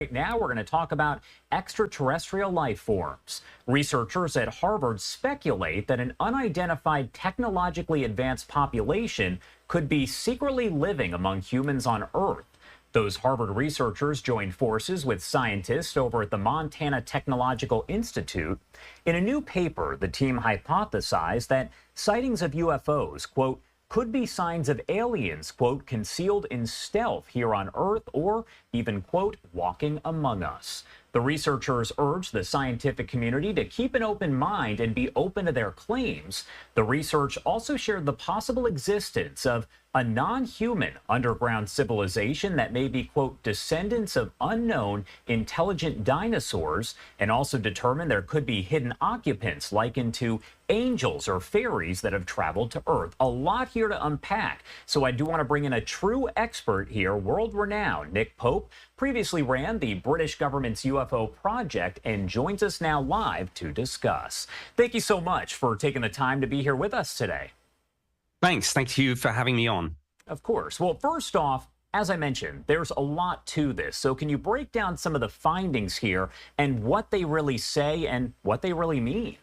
Right now, we're going to talk about extraterrestrial life forms. Researchers at Harvard speculate that an unidentified technologically advanced population could be secretly living among humans on Earth. Those Harvard researchers joined forces with scientists over at the Montana Technological Institute. In a new paper, the team hypothesized that sightings of UFOs, quote, could be signs of aliens, quote, concealed in stealth here on Earth or even, quote, walking among us. The researchers urge the scientific community to keep an open mind and be open to their claims. The research also shared the possible existence of a non-human underground civilization that may be, quote, descendants of unknown intelligent dinosaurs, and also determined there could be hidden occupants likened to angels or fairies that have traveled to Earth. A lot here to unpack. So I do want to bring in a true expert here, world-renowned Nick Pope, previously ran the British government's UFO project and joins us now live to discuss. Thank you so much for taking the time to be here with us today. Thanks. Thank you for having me on. Of course. Well, first off, as I mentioned, there's a lot to this. So can you break down some of the findings here and what they really say and what they really mean?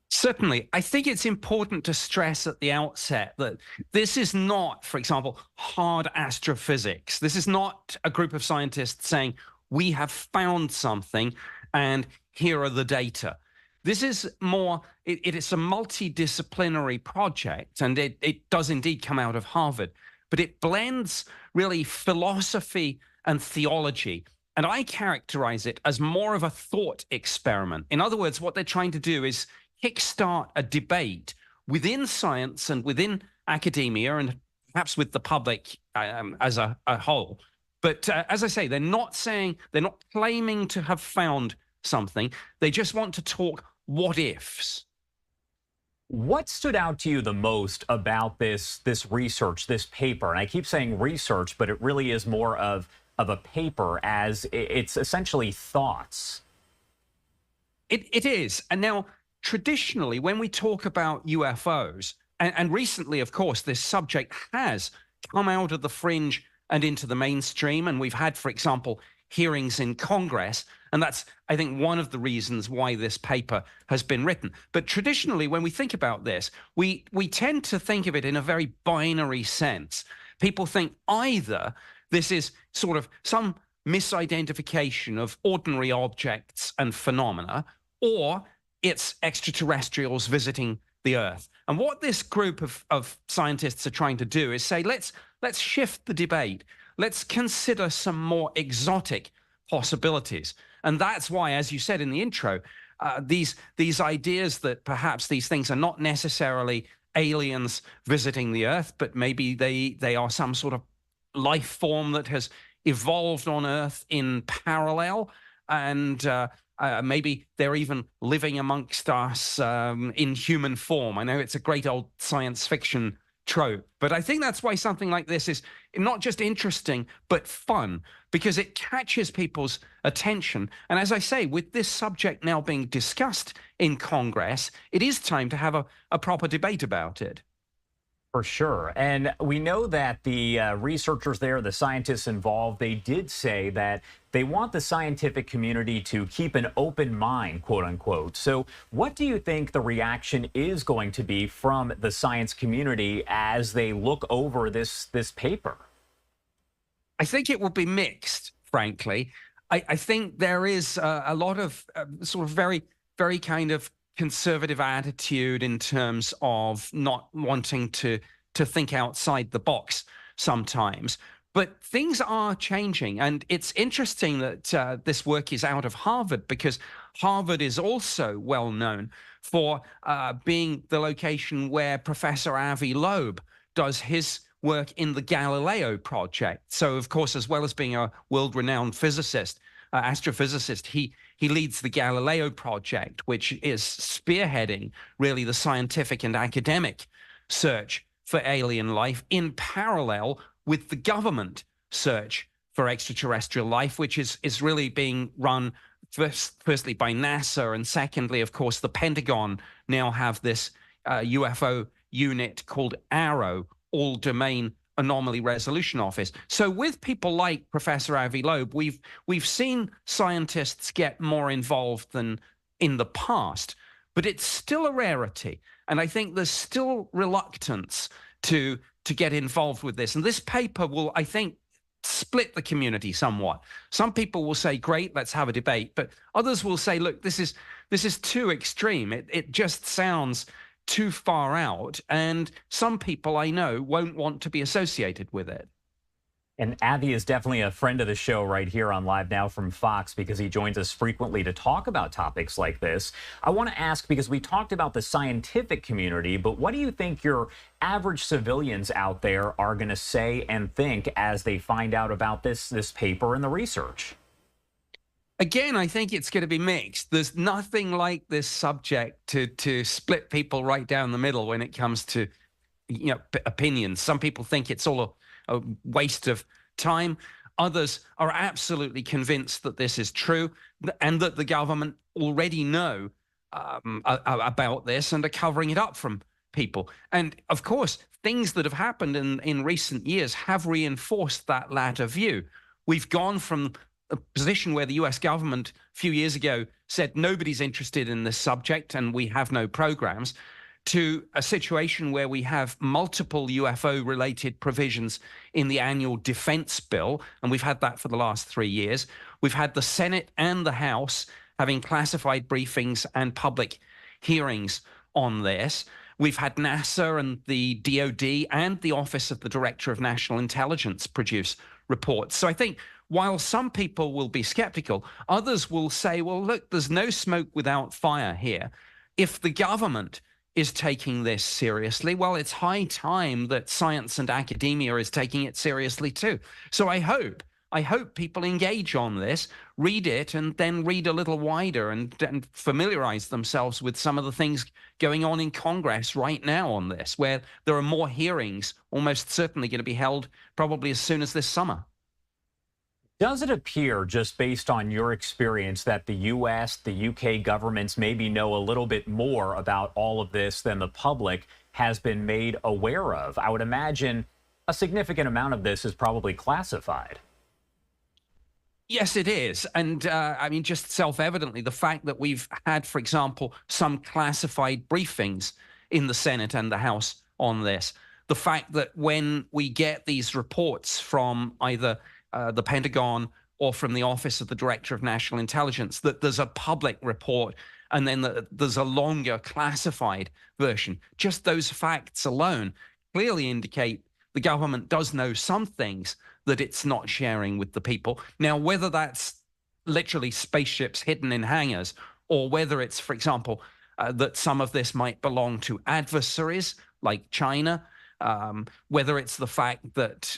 Certainly. I think it's important to stress at the outset that this is not, for example, hard astrophysics. This is not a group of scientists saying, we have found something and here are the data. This is more, it is a multidisciplinary project, and it does indeed come out of Harvard, but it blends really philosophy and theology. And I characterize it as more of a thought experiment. In other words, what they're trying to do is kickstart a debate within science and within academia and perhaps with the public as a whole. But as I say, they're not claiming to have found something. They just want to talk what ifs. What stood out to you the most about this research, this paper? And I keep saying research, but it really is more of a paper, as it's essentially thoughts. It is. And now, traditionally, when we talk about UFOs, and recently, of course, this subject has come out of the fringe and into the mainstream, and we've had, for example, hearings in Congress, and that's, I think, one of the reasons why this paper has been written. But traditionally, when we think about this, we tend to think of it in a very binary sense. People think either this is sort of some misidentification of ordinary objects and phenomena, or it's extraterrestrials visiting the Earth. And what this group of scientists are trying to do is say, let's shift the debate. Let's consider some more exotic possibilities. And that's why, as you said in the intro, these ideas that perhaps these things are not necessarily aliens visiting the Earth, but maybe they are some sort of life form that has evolved on Earth in parallel, and maybe they're even living amongst us in human form. I know it's a great old science fiction trope, but I think that's why something like this is not just interesting, but fun, because it catches people's attention. And as I say, with this subject now being discussed in Congress, it is time to have a proper debate about it. For sure. And we know that the researchers there, the scientists involved, they did say that they want the scientific community to keep an open mind, quote unquote. So what do you think the reaction is going to be from the science community as they look over this paper? I think it will be mixed, frankly. I think there is a lot of sort of very, very kind of conservative attitude in terms of not wanting to think outside the box sometimes. But things are changing, and it's interesting that this work is out of Harvard, because Harvard is also well known for being the location where Professor Avi Loeb does his work in the Galileo project. So, of course, as well as being a world-renowned physicist, astrophysicist, he leads the Galileo project, which is spearheading really the scientific and academic search for alien life in parallel with the government search for extraterrestrial life, which is really being run firstly by NASA, and secondly, of course, the Pentagon now have this UFO unit called ARROW, All Domain Anomaly Resolution Office. So with people like Professor Avi Loeb, we've seen scientists get more involved than in the past, but it's still a rarity. And I think there's still reluctance to get involved with this. And this paper will, I think, split the community somewhat. Some people will say, great, let's have a debate. But others will say, look, this is too extreme. It just sounds too far out. And some people I know won't want to be associated with it. And Avi is definitely a friend of the show right here on Live Now from Fox because he joins us frequently to talk about topics like this. I want to ask, because we talked about the scientific community, but what do you think your average civilians out there are going to say and think as they find out about this paper and the research? Again, I think it's going to be mixed. There's nothing like this subject to split people right down the middle when it comes to, opinions. Some people think it's all a waste of time. Others are absolutely convinced that this is true and that the government already know about this and are covering it up from people. And of course, things that have happened in recent years have reinforced that latter view. We've gone from a position where the US government a few years ago said nobody's interested in this subject and we have no programs, to a situation where we have multiple UFO-related provisions in the annual defense bill, and we've had that for the last 3 years. We've had the Senate and the House having classified briefings and public hearings on this. We've had NASA and the DoD and the Office of the Director of National Intelligence produce reports. So I think while some people will be skeptical, others will say, well, look, there's no smoke without fire here. If the government is taking this seriously, well, it's high time that science and academia is taking it seriously too. So I hope people engage on this, read it, and then read a little wider and familiarize themselves with some of the things going on in Congress right now on this, where there are more hearings almost certainly going to be held probably as soon as this summer. Does it appear, just based on your experience, that the U.S., the UK governments maybe know a little bit more about all of this than the public has been made aware of? I would imagine a significant amount of this is probably classified. Yes, it is. And I mean, just self-evidently, the fact that we've had, for example, some classified briefings in the Senate and the House on this, the fact that when we get these reports from either the Pentagon or from the Office of the Director of National Intelligence, that there's a public report and then there's a longer classified version. Just those facts alone clearly indicate the government does know some things that it's not sharing with the people. Now, whether that's literally spaceships hidden in hangars or whether it's, for example, that some of this might belong to adversaries like China, whether it's the fact that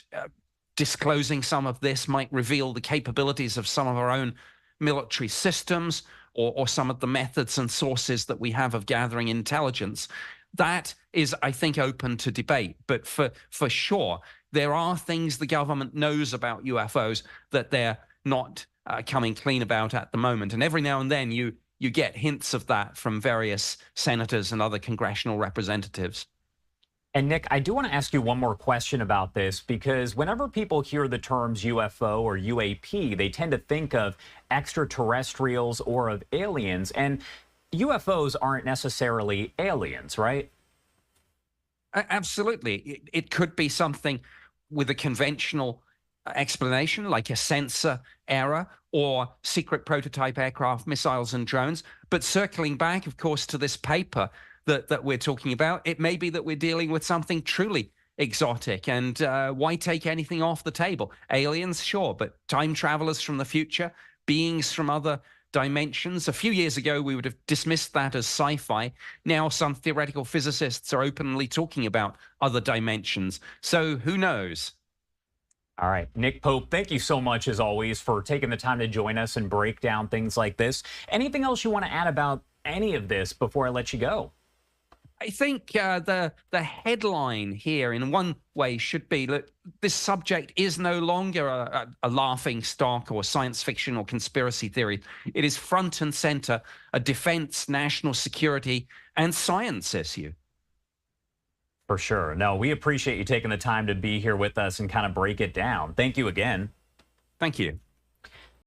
disclosing some of this might reveal the capabilities of some of our own military systems or some of the methods and sources that we have of gathering intelligence. That is, I think, open to debate. But for sure, there are things the government knows about UFOs that they're not coming clean about at the moment. And every now and then you get hints of that from various senators and other congressional representatives. And Nick, I do want to ask you one more question about this, because whenever people hear the terms UFO or UAP, they tend to think of extraterrestrials or of aliens. And UFOs aren't necessarily aliens, right? Absolutely. It could be something with a conventional explanation, like a sensor error or secret prototype aircraft, missiles and drones. But circling back, of course, to this paper that we're talking about, it may be that we're dealing with something truly exotic. And why take anything off the table? Aliens, sure, but time travelers from the future, beings from other dimensions. A few years ago, we would have dismissed that as sci-fi. Now, some theoretical physicists are openly talking about other dimensions. So who knows? All right, Nick Pope, thank you so much, as always, for taking the time to join us and break down things like this. Anything else you want to add about any of this before I let you go? I think the headline here, in one way, should be that this subject is no longer a laughing stock or science fiction or conspiracy theory. It is front and center, a defense, national security, and science issue. For sure. No, we appreciate you taking the time to be here with us and kind of break it down. Thank you again. Thank you.